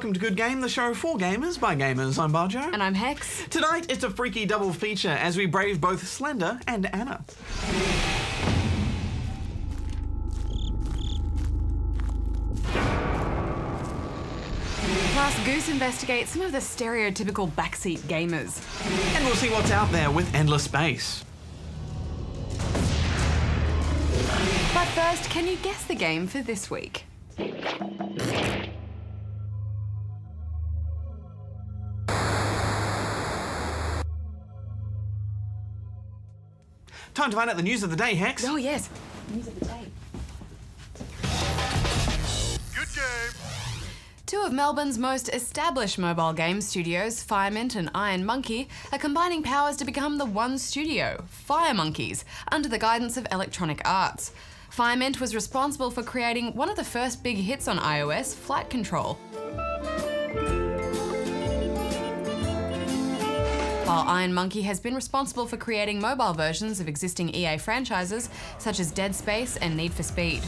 welcome to Good Game, the show for gamers by gamers. I'm Barjo. And I'm Hex. Tonight, it's a freaky double feature as we brave both Slender and Anna. Plus, Goose investigates some of the stereotypical backseat gamers. And we'll see what's out there with Endless Space. But first, can you guess the game for this week? Time to find out the news of the day, Hex. Oh, yes. News of the day. Good game. Two of Melbourne's most established mobile game studios, Firemint and Iron Monkey, are combining powers to become the one studio, Fire Monkeys, under the guidance of Electronic Arts. Firemint was responsible for creating one of the first big hits on iOS, Flight Control. While Iron Monkey has been responsible for creating mobile versions of existing EA franchises, such as Dead Space and Need for Speed.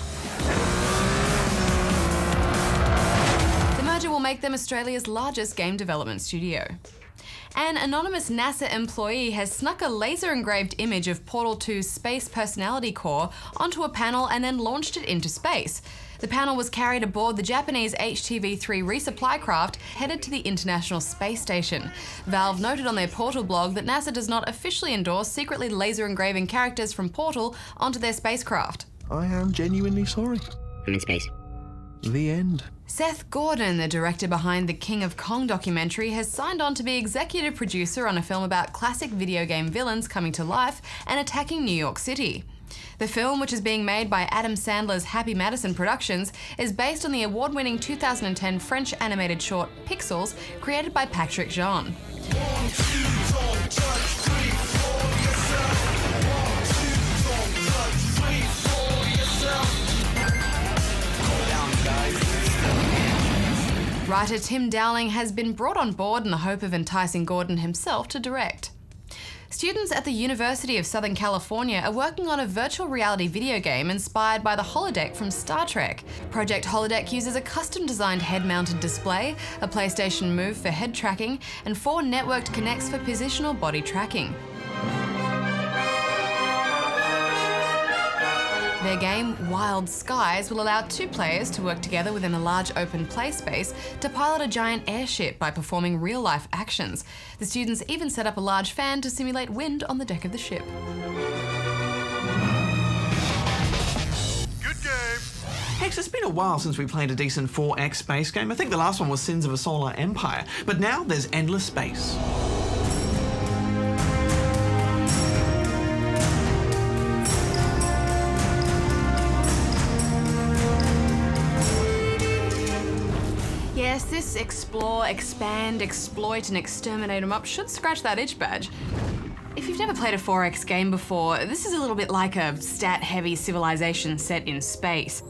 The merger will make them Australia's largest game development studio. An anonymous NASA employee has snuck a laser-engraved image of Portal 2's space personality core onto a panel and then launched it into space. The panel was carried aboard the Japanese HTV-3 resupply craft headed to the International Space Station. Valve noted on their Portal blog that NASA does not officially endorse secretly laser engraving characters from Portal onto their spacecraft. I am genuinely sorry. I'm in space. The end. Seth Gordon, the director behind the King of Kong documentary, has signed on to be executive producer on a film about classic video game villains coming to life and attacking New York City. The film, which is being made by Adam Sandler's Happy Madison Productions, is based on the award-winning 2010 French animated short Pixels, created by Patrick Jean. Writer Tim Dowling has been brought on board in the hope of enticing Gordon himself to direct. Students at the University of Southern California are working on a virtual reality video game inspired by the holodeck from Star Trek. Project Holodeck uses a custom-designed head-mounted display, a PlayStation Move for head tracking, and 4 networked Kinects for positional body tracking. Their game, Wild Skies, will allow 2 players to work together within a large open play space to pilot a giant airship by performing real-life actions. The students even set up a large fan to simulate wind on the deck of the ship. Good game. Hex, it's been a while since we played a decent 4X space game. I think the last one was Sins of a Solar Empire, but now there's Endless Space. Yes, this explore, expand, exploit and exterminate 'em up should scratch that itch badge. If you've never played a 4X game before, this is a little bit like a stat-heavy civilization set in space.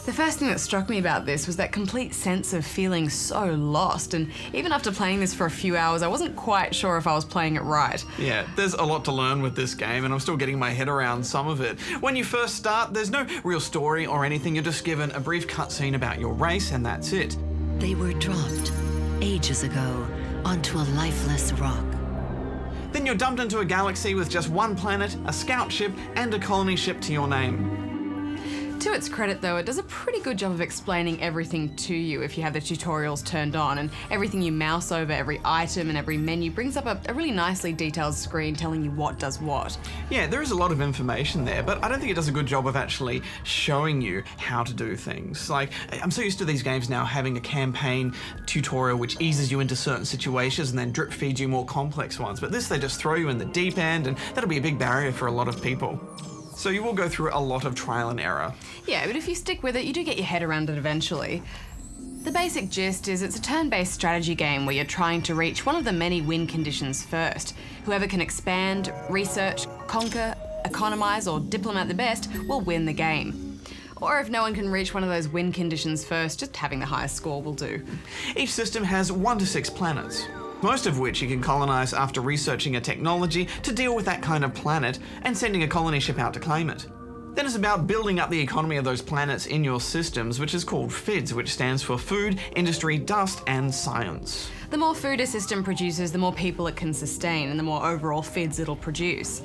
The first thing that struck me about this was that complete sense of feeling so lost, and even after playing this for a few hours, I wasn't quite sure if I was playing it right. Yeah, there's a lot to learn with this game, and I'm still getting my head around some of it. When you first start, there's no real story or anything. You're just given a brief cutscene about your race, and that's it. They were dropped ages ago onto a lifeless rock. Then you're dumped into a galaxy with just one planet, a scout ship, and a colony ship to your name. To its credit though, it does a pretty good job of explaining everything to you if you have the tutorials turned on, and everything you mouse over, every item and every menu brings up a really nicely detailed screen telling you what does what. Yeah, there is a lot of information there, but I don't think it does a good job of actually showing you how to do things. Like, I'm so used to these games now having a campaign tutorial which eases you into certain situations and then drip feeds you more complex ones, but this they just throw you in the deep end, and that'll be a big barrier for a lot of people. So you will go through a lot of trial and error. Yeah, but if you stick with it, you do get your head around it eventually. The basic gist is it's a turn-based strategy game where you're trying to reach one of the many win conditions first. Whoever can expand, research, conquer, economize, or diplomat the best will win the game. Or if no one can reach one of those win conditions first, just having the highest score will do. Each system has 1 to 6 planets, most of which you can colonize after researching a technology to deal with that kind of planet and sending a colony ship out to claim it. Then it's about building up the economy of those planets in your systems, which is called FIDS, which stands for Food, Industry, Dust and Science. The more food a system produces, the more people it can sustain, and the more overall FIDS it'll produce.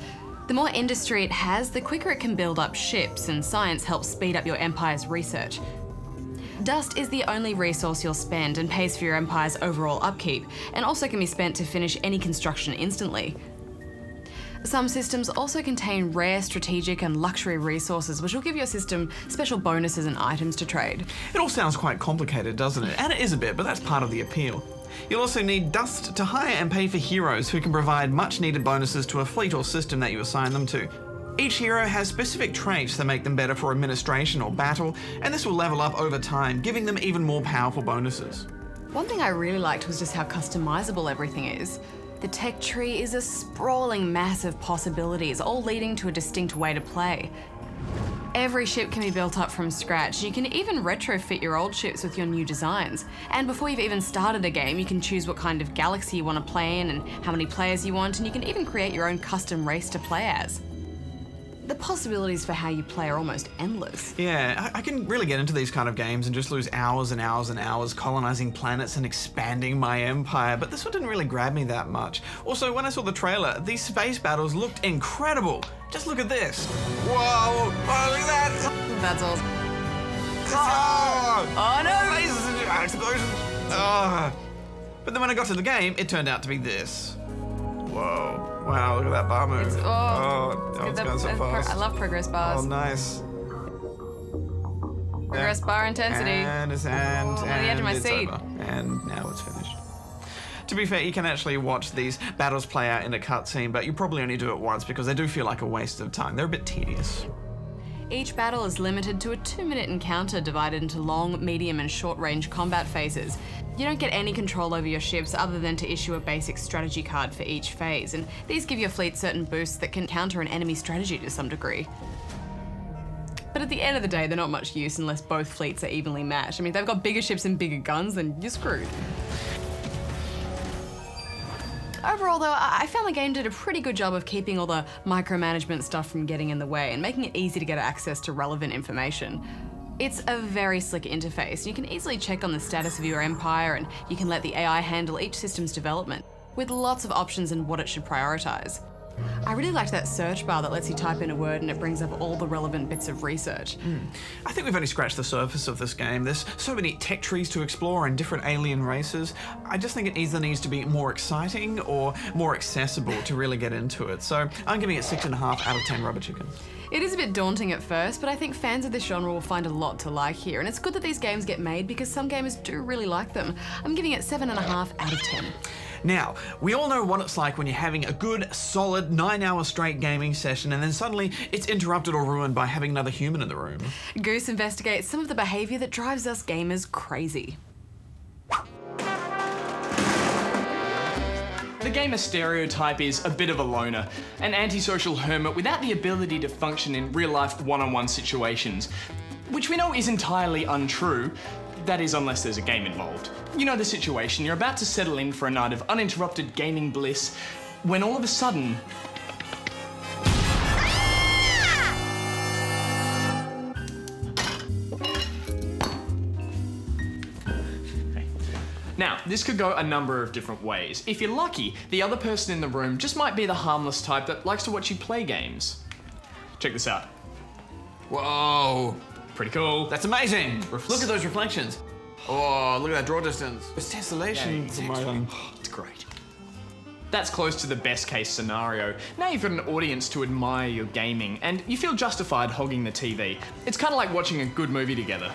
The more industry it has, the quicker it can build up ships, and science helps speed up your empire's research. Dust is the only resource you'll spend and pays for your empire's overall upkeep, and also can be spent to finish any construction instantly. Some systems also contain rare, strategic and luxury resources, which will give your system special bonuses and items to trade. It all sounds quite complicated, doesn't it? And it is a bit, but that's part of the appeal. You'll also need dust to hire and pay for heroes who can provide much needed bonuses to a fleet or system that you assign them to. Each hero has specific traits that make them better for administration or battle, and this will level up over time, giving them even more powerful bonuses. One thing I really liked was just how customizable everything is. The tech tree is a sprawling mass of possibilities, all leading to a distinct way to play. Every ship can be built up from scratch. You can even retrofit your old ships with your new designs. And before you've even started a game, you can choose what kind of galaxy you want to play in and how many players you want, and you can even create your own custom race to play as. The possibilities for how you play are almost endless. Yeah, I can really get into these kind of games and just lose hours and hours and hours colonizing planets and expanding my empire, but this one didn't really grab me that much. Also, when I saw the trailer, these space battles looked incredible. Just look at this. Whoa, oh, look at that. That's awesome. Oh no! Lasers and explosions. Oh. But then when I got to the game, it turned out to be this. Whoa. Wow, look at that bar move. It's going so fast. I love progress bars. Oh, nice. Progress bar intensity. And it's on the edge of my seat. Over. And now it's finished. To be fair, you can actually watch these battles play out in a cutscene, but you probably only do it once because they do feel like a waste of time. They're a bit tedious. Each battle is limited to a 2-minute encounter divided into long, medium and short-range combat phases. You don't get any control over your ships other than to issue a basic strategy card for each phase, and these give your fleet certain boosts that can counter an enemy strategy to some degree. But at the end of the day, they're not much use unless both fleets are evenly matched. I mean, if they've got bigger ships and bigger guns, then you're screwed. Overall though, I found the game did a pretty good job of keeping all the micromanagement stuff from getting in the way and making it easy to get access to relevant information. It's a very slick interface. You can easily check on the status of your empire, and you can let the AI handle each system's development, with lots of options and what it should prioritize. I really liked that search bar that lets you type in a word and it brings up all the relevant bits of research. I think we've only scratched the surface of this game. There's so many tech trees to explore and different alien races. I just think it either needs to be more exciting or more accessible to really get into it. So I'm giving it 6.5 out of 10 rubber chickens. It is a bit daunting at first, but I think fans of this genre will find a lot to like here, and it's good that these games get made because some gamers do really like them. I'm giving it 7.5 out of 10. Now, we all know what it's like when you're having a good, solid 9-hour straight gaming session and then suddenly it's interrupted or ruined by having another human in the room. Goose investigates some of the behaviour that drives us gamers crazy. The gamer stereotype is a bit of a loner, an antisocial hermit without the ability to function in real-life one-on-one situations, which we know is entirely untrue. That is, unless there's a game involved. You know the situation, you're about to settle in for a night of uninterrupted gaming bliss, when all of a sudden... Now, this could go a number of different ways. If you're lucky, the other person in the room just might be the harmless type that likes to watch you play games. Check this out. Whoa. Pretty cool. That's amazing. Look at those reflections. Oh, look at that draw distance. It's tessellation. It's great. That's close to the best case scenario. Now you've got an audience to admire your gaming, and you feel justified hogging the TV. It's kind of like watching a good movie together.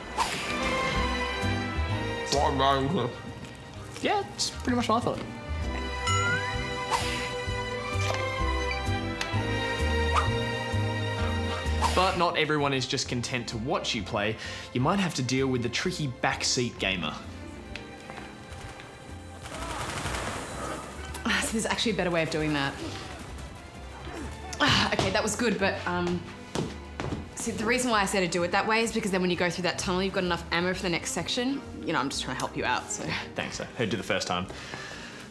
Yeah, it's pretty much what I thought. But not everyone is just content to watch you play. You might have to deal with the tricky backseat gamer. So there's actually a better way of doing that. Okay, that was good, but see, the reason why I said to do it that way is because then when you go through that tunnel, you've got enough ammo for the next section. You know, I'm just trying to help you out, so. Thanks, I heard you the first time.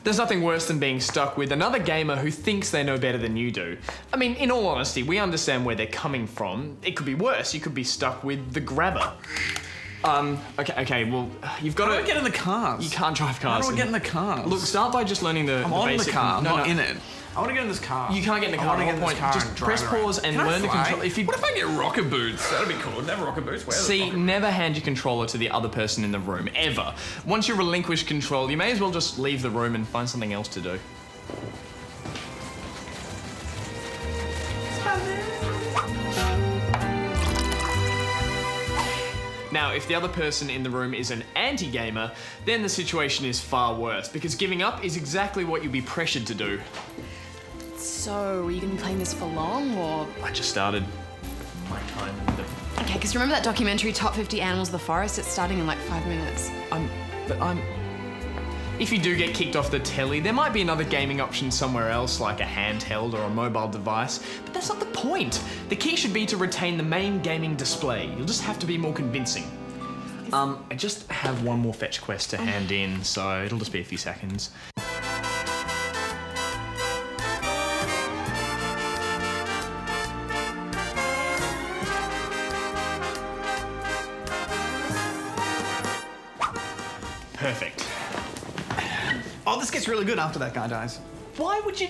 There's nothing worse than being stuck with another gamer who thinks they know better than you do. I mean, in all honesty, we understand where they're coming from. It could be worse. You could be stuck with the grabber. Okay, well, you've got to... How do I get in the cars? You can't drive cars. How do I get in the cars? Look, start by just learning the I'm on basic... the car, I'm No, not no. in it. I want to get in this car. You can't get in the car. I want to get in Point. this car Just and press drive around. pause and Can I learn the fly? control. If you... What if I get rocker boots? That'd be cool. Never rocker boots. Where See, never hand your controller to the other person in the room, ever. Once you relinquish control, you may as well just leave the room and find something else to do. Now, if the other person in the room is an anti-gamer, then the situation is far worse, because giving up is exactly what you'll be pressured to do. So, are you going to be playing this for long, or...? I just started my time in the... Okay, because remember that documentary, Top 50 Animals of the Forest? It's starting in like 5 minutes. If you do get kicked off the telly, there might be another gaming option somewhere else, like a handheld or a mobile device, but that's not the point. The key should be to retain the main gaming display. You'll just have to be more convincing. I just have one more fetch quest to hand in, so it'll just be a few seconds. Perfect. Oh, this gets really good after that guy dies. Why would you...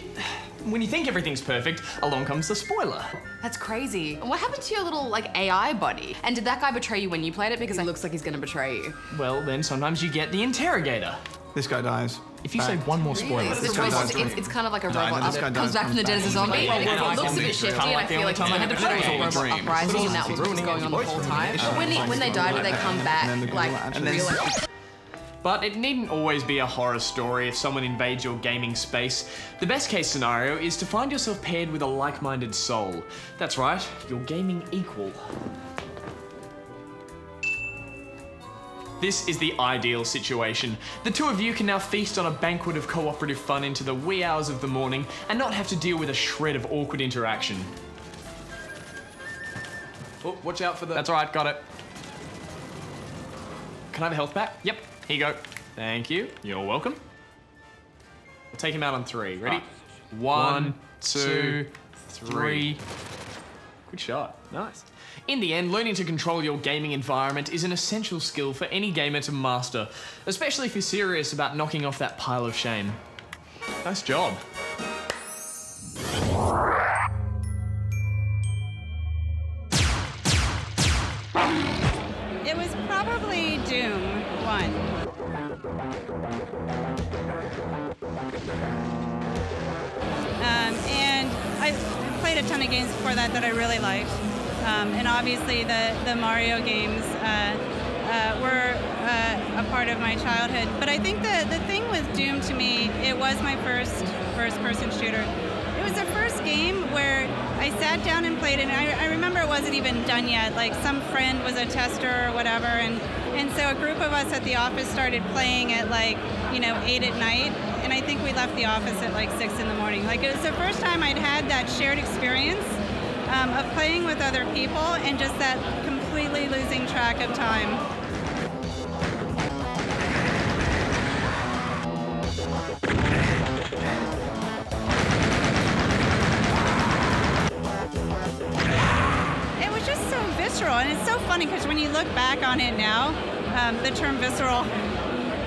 When you think everything's perfect, along comes the spoiler. That's crazy. What happened to your little, like, AI buddy? And did that guy betray you when you played it? Because it looks like he's gonna betray you. Well, then sometimes you get the interrogator. This guy dies. If you say one more spoiler... It's, guy dies. it's kind of like a No, robot this guy that dies, comes back from the dead as a zombie. back. And it looks a bit shifty, and I feel like he's had a bit of a robot uprising, and that was what was going on the whole time. But when they die, do they come back, like, real? But it needn't always be a horror story if someone invades your gaming space. The best case scenario is to find yourself paired with a like-minded soul. That's right, your gaming equal. This is the ideal situation. The two of you can now feast on a banquet of cooperative fun into the wee hours of the morning and not have to deal with a shred of awkward interaction. Oh, watch out for the... That's right, got it. Can I have a health pack? Yep, here you go. Thank you. You're welcome. We'll take him out on 3. Ready? 1, 2, 3. Good shot. Nice. In the end, learning to control your gaming environment is an essential skill for any gamer to master, especially if you're serious about knocking off that pile of shame. Nice job. It was probably Doom 1. And I played a ton of games before that I really liked. And obviously the Mario games were a part of my childhood. But I think the thing with Doom to me, it was my first-person shooter. It was the first game where I sat down and played it, and I remember it wasn't even done yet. Like, some friend was a tester or whatever, and so a group of us at the office started playing at, like, 8 at night, and I think we left the office at like 6 in the morning. Like, it was the first time I'd had that shared experience of playing with other people and just that completely losing track of time. It was just so visceral, and it's so funny because when you look back on it now, the term visceral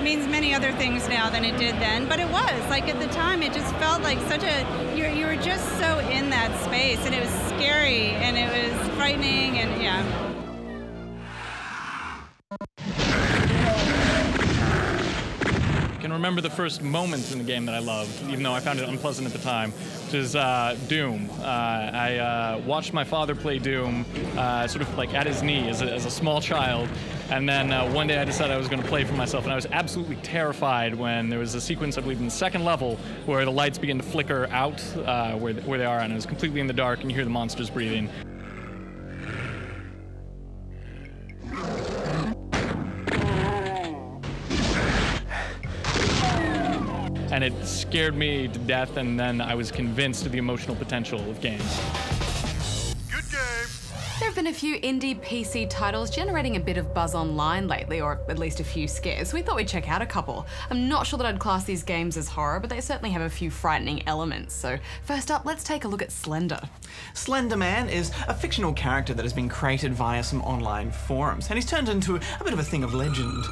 means many other things now than it did then, but it was like at the time it just felt like such a you were just so in that space, and it was scary and it was frightening, and yeah. I can remember the first moments in the game that I loved, even though I found it unpleasant at the time, which is Doom. I watched my father play Doom sort of like at his knee as a small child, and then one day I decided I was going to play for myself, and I was absolutely terrified when there was a sequence, I believe, in the second level where the lights begin to flicker out where they are, and it was completely in the dark, and you hear the monsters breathing. And it scared me to death, and then I was convinced of the emotional potential of games. Good game. There have been a few indie PC titles generating a bit of buzz online lately, or at least a few scares, so we thought we'd check out a couple. I'm not sure that I'd class these games as horror, but they certainly have a few frightening elements. So first up, let's take a look at Slender. Slender Man is a fictional character that has been created via some online forums, and he's turned into a bit of a thing of legend.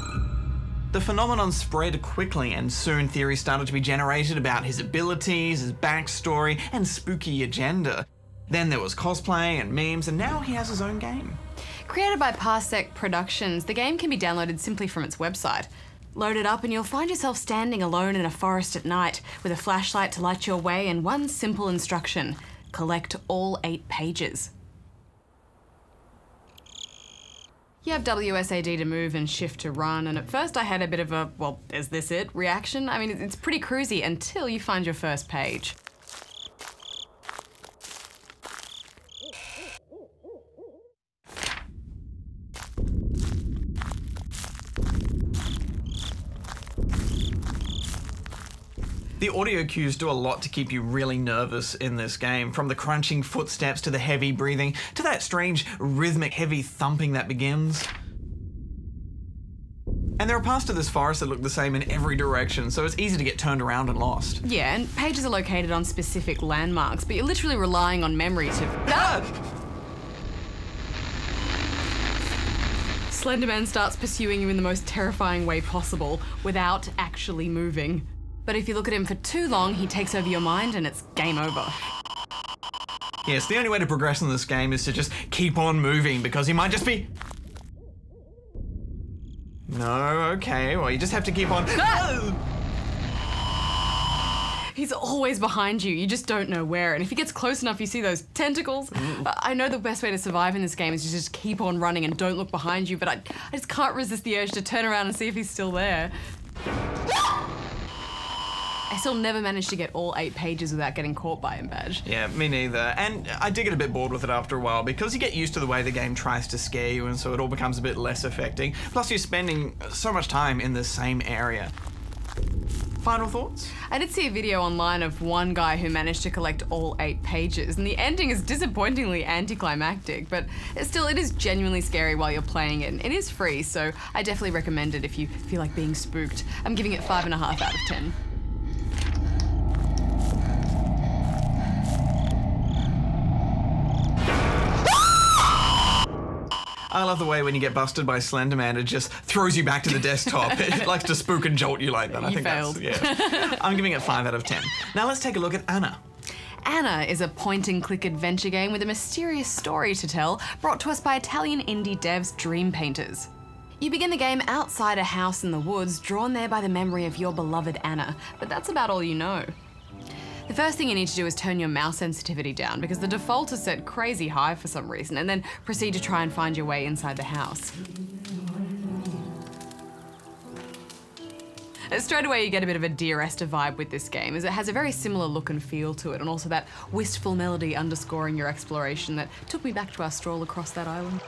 The phenomenon spread quickly, and soon theories started to be generated about his abilities, his backstory, and spooky agenda. Then there was cosplay and memes, and now he has his own game. Created by Parsec Productions, the game can be downloaded simply from its website. Load it up and you'll find yourself standing alone in a forest at night with a flashlight to light your way and one simple instruction: collect all 8 pages. You have WSAD to move and shift to run, and at first I had a bit of a, well, is this it reaction? I mean, it's pretty cruisy until you find your first page. The audio cues do a lot to keep you really nervous in this game, from the crunching footsteps to the heavy breathing to that strange rhythmic heavy thumping that begins. And there are parts to this forest that look the same in every direction, so it's easy to get turned around and lost. Yeah, and pages are located on specific landmarks, but you're literally relying on memory to... Ah! Slenderman starts pursuing you in the most terrifying way possible without actually moving. But if you look at him for too long, he takes over your mind and it's game over. Yes, the only way to progress in this game is to just keep on moving, because he might just be... No, okay, well you just have to keep on... Ah! He's always behind you, you just don't know where, and if he gets close enough you see those tentacles. I know the best way to survive in this game is to just keep on running and don't look behind you, but I just can't resist the urge to turn around and see if he's still there. I still never managed to get all 8 pages without getting caught by him, Badge. Yeah, me neither. And I did get a bit bored with it after a while, because you get used to the way the game tries to scare you, and so it all becomes a bit less affecting. Plus you're spending so much time in the same area. Final thoughts? I did see a video online of one guy who managed to collect all 8 pages, and the ending is disappointingly anticlimactic, but still it is genuinely scary while you're playing it, and it is free, so I definitely recommend it if you feel like being spooked. I'm giving it 5.5 out of 10. I love the way when you get busted by Slender Man, it just throws you back to the desktop. It likes to spook and jolt you like that. I think failed. That's, yeah. I'm giving it 5 out of 10. Now let's take a look at Anna. Anna is a point-and-click adventure game with a mysterious story to tell, brought to us by Italian indie devs Dream Painters. You begin the game outside a house in the woods, drawn there by the memory of your beloved Anna, but that's about all you know. The first thing you need to do is turn your mouse sensitivity down, because the default is set crazy high for some reason, and then proceed to try and find your way inside the house. Straight away you get a bit of a Dear Esther vibe with this game, as it has a very similar look and feel to it, and also that wistful melody underscoring your exploration that took me back to our stroll across that island.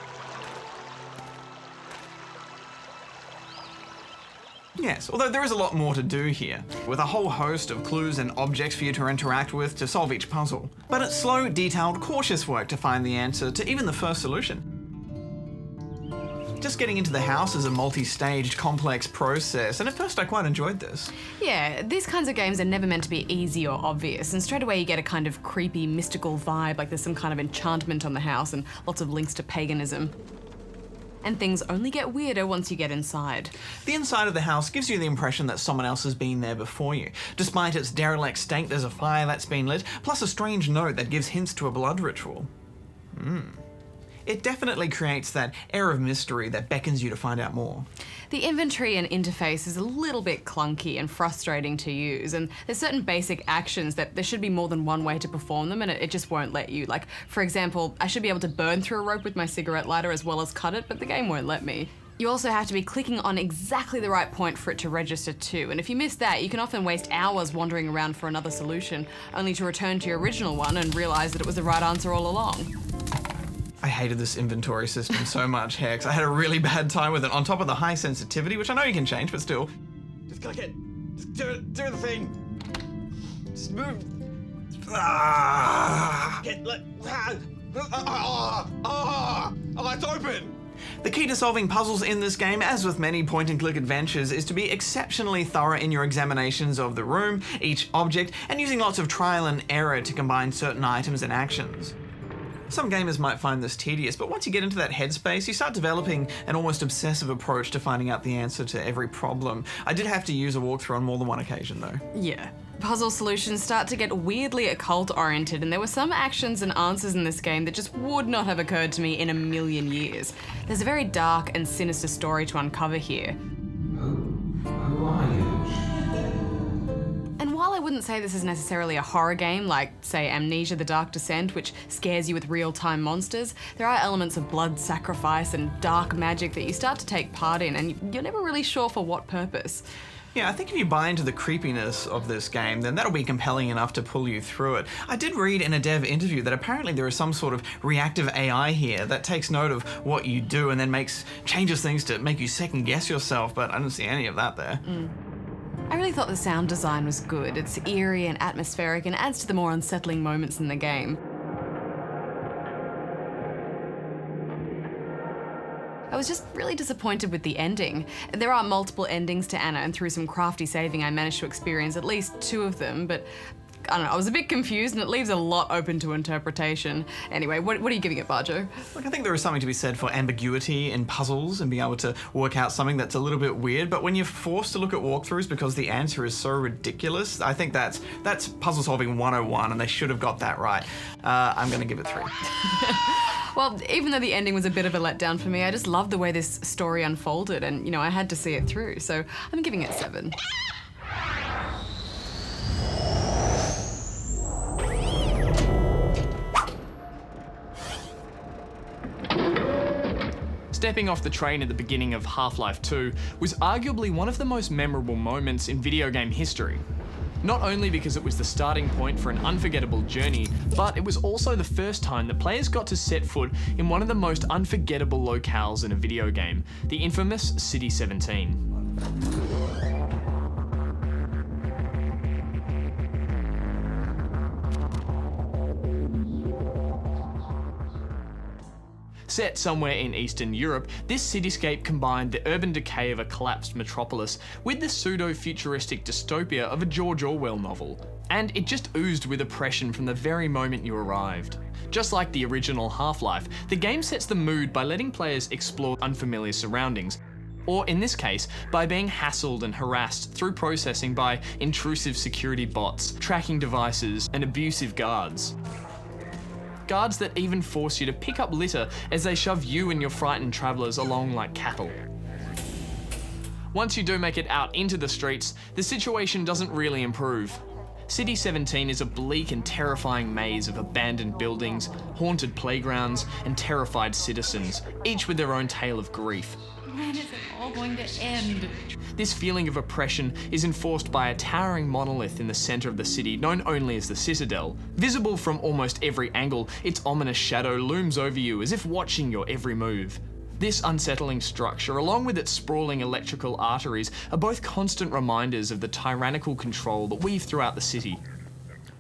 Yes, although there is a lot more to do here, with a whole host of clues and objects for you to interact with to solve each puzzle. But it's slow, detailed, cautious work to find the answer to even the first solution. Just getting into the house is a multi-staged, complex process, and at first I quite enjoyed this. Yeah, these kinds of games are never meant to be easy or obvious, and straight away you get a kind of creepy, mystical vibe, like there's some kind of enchantment on the house and lots of links to paganism. And things only get weirder once you get inside. The inside of the house gives you the impression that someone else has been there before you. Despite its derelict state, there's a fire that's been lit, plus a strange note that gives hints to a blood ritual. It definitely creates that air of mystery that beckons you to find out more. The inventory and interface is a little bit clunky and frustrating to use, and there's certain basic actions that there should be more than one way to perform them, and it just won't let you. Like, for example, I should be able to burn through a rope with my cigarette lighter as well as cut it, but the game won't let me. You also have to be clicking on exactly the right point for it to register too, and if you miss that, you can often waste hours wandering around for another solution, only to return to your original one and realise that it was the right answer all along. I hated this inventory system so much, Hex. I had a really bad time with it, on top of the high sensitivity, which I know you can change, but still. Just click it. Just do the thing. Just move. Get, look. It's open! The key to solving puzzles in this game, as with many point-and-click adventures, is to be exceptionally thorough in your examinations of the room, each object, and using lots of trial and error to combine certain items and actions. Some gamers might find this tedious, but once you get into that headspace, you start developing an almost obsessive approach to finding out the answer to every problem. I did have to use a walkthrough on more than one occasion, though. Yeah. Puzzle solutions start to get weirdly occult-oriented, and there were some actions and answers in this game that just would not have occurred to me in a million years. There's a very dark and sinister story to uncover here. Who are you? And while I wouldn't say this is necessarily a horror game like, say, Amnesia: The Dark Descent, which scares you with real-time monsters, there are elements of blood sacrifice and dark magic that you start to take part in, and you're never really sure for what purpose. Yeah, I think if you buy into the creepiness of this game, then that'll be compelling enough to pull you through it. I did read in a dev interview that apparently there is some sort of reactive AI here that takes note of what you do and then changes things to make you second guess yourself, but I didn't see any of that there. I really thought the sound design was good. It's eerie and atmospheric and adds to the more unsettling moments in the game. I was just really disappointed with the ending. There are multiple endings to Anna, and through some crafty saving I managed to experience at least 2 of them, but I don't know, I was a bit confused and it leaves a lot open to interpretation. Anyway, what are you giving it, Barjo? Look, I think there is something to be said for ambiguity in puzzles and being able to work out something that's a little bit weird, but when you're forced to look at walkthroughs because the answer is so ridiculous, I think that's puzzle solving 101 and they should have got that right. I'm gonna give it 3. Well, even though the ending was a bit of a letdown for me, I just loved the way this story unfolded and, you know, I had to see it through, so I'm giving it 7. Stepping off the train at the beginning of Half-Life 2 was arguably one of the most memorable moments in video game history. Not only because it was the starting point for an unforgettable journey, but it was also the first time that players got to set foot in one of the most unforgettable locales in a video game, the infamous City 17. Set somewhere in Eastern Europe, this cityscape combined the urban decay of a collapsed metropolis with the pseudo-futuristic dystopia of a George Orwell novel. And it just oozed with oppression from the very moment you arrived. Just like the original Half-Life, the game sets the mood by letting players explore unfamiliar surroundings, or in this case, by being hassled and harassed through processing by intrusive security bots, tracking devices, and abusive guards. Guards that even force you to pick up litter as they shove you and your frightened travellers along like cattle. Once you do make it out into the streets, the situation doesn't really improve. City 17 is a bleak and terrifying maze of abandoned buildings, haunted playgrounds, and terrified citizens, each with their own tale of grief. When is it all going to end? This feeling of oppression is enforced by a towering monolith in the centre of the city, known only as the Citadel. Visible from almost every angle, its ominous shadow looms over you as if watching your every move. This unsettling structure, along with its sprawling electrical arteries, are both constant reminders of the tyrannical control that weave throughout the city.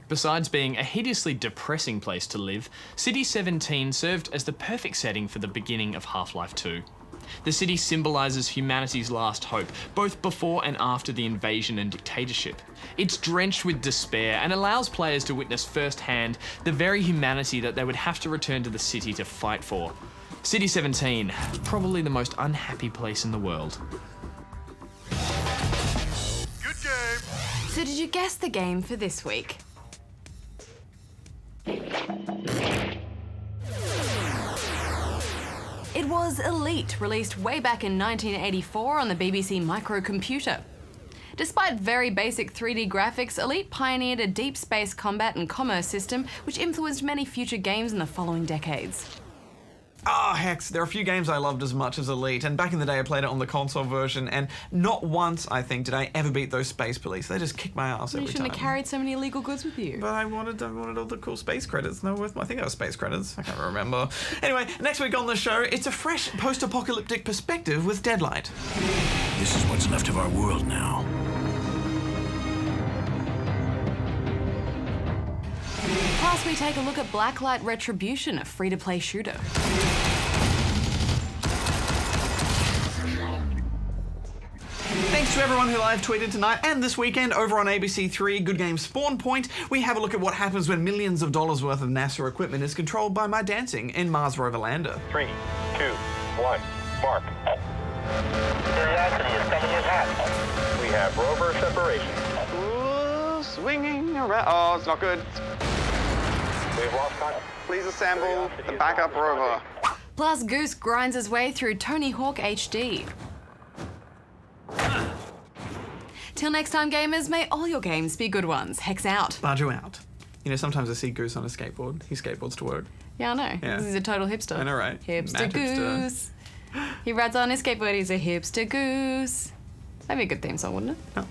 Besides being a hideously depressing place to live, City 17 served as the perfect setting for the beginning of Half-Life 2. The city symbolises humanity's last hope, both before and after the invasion and dictatorship. It's drenched with despair and allows players to witness firsthand the very humanity that they would have to return to the city to fight for. City 17, probably the most unhappy place in the world. Good game. So did you guess the game for this week? It was Elite, released way back in 1984 on the BBC microcomputer. Despite very basic 3D graphics, Elite pioneered a deep space combat and commerce system which influenced many future games in the following decades. Ah, hex, there are a few games I loved as much as Elite, and back in the day I played it on the console version, and not once, I think, did I ever beat those space police. They just kicked my ass every time. You shouldn't have carried so many illegal goods with you. But I wanted all the cool space credits. They were worth, I think it was space credits. I can't remember. Anyway, next week on the show, it's a fresh post-apocalyptic perspective with Deadlight. This is what's left of our world now. Past Plus, we take a look at Blacklight Retribution, a free-to-play shooter. Thanks to everyone who live tweeted tonight and this weekend over on ABC3 Good Game Spawn Point. We have a look at what happens when millions of dollars worth of NASA equipment is controlled by my dancing in Mars rover lander. 3, 2, 1, mark. Curiosity is coming in hot. We have rover separation. Ooh, swinging around. Oh, it's not good. We've lost contact. Please assemble the backup rover. Plus, Goose grinds his way through Tony Hawk HD. Till next time, gamers, may all your games be good ones. Hex out. Baju out. You know, sometimes I see Goose on a skateboard. He skateboards to work. Yeah, I know. Yeah. He's a total hipster. I know, right? Hipster Mad hipster. Goose. He rides on his skateboard, he's a hipster goose. That'd be a good theme song, wouldn't it? Oh.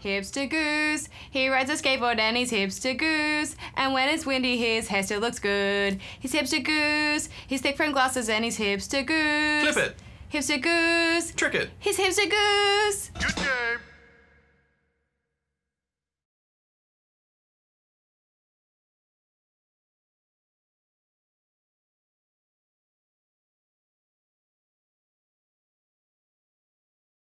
Hipster Goose, he rides a skateboard and he's hipster goose. And when it's windy, his hair still looks good. He's hipster goose, he's thick frame glasses and he's hipster goose. Flip it. Hipster goose. Trick it. He's hipster goose. Good game.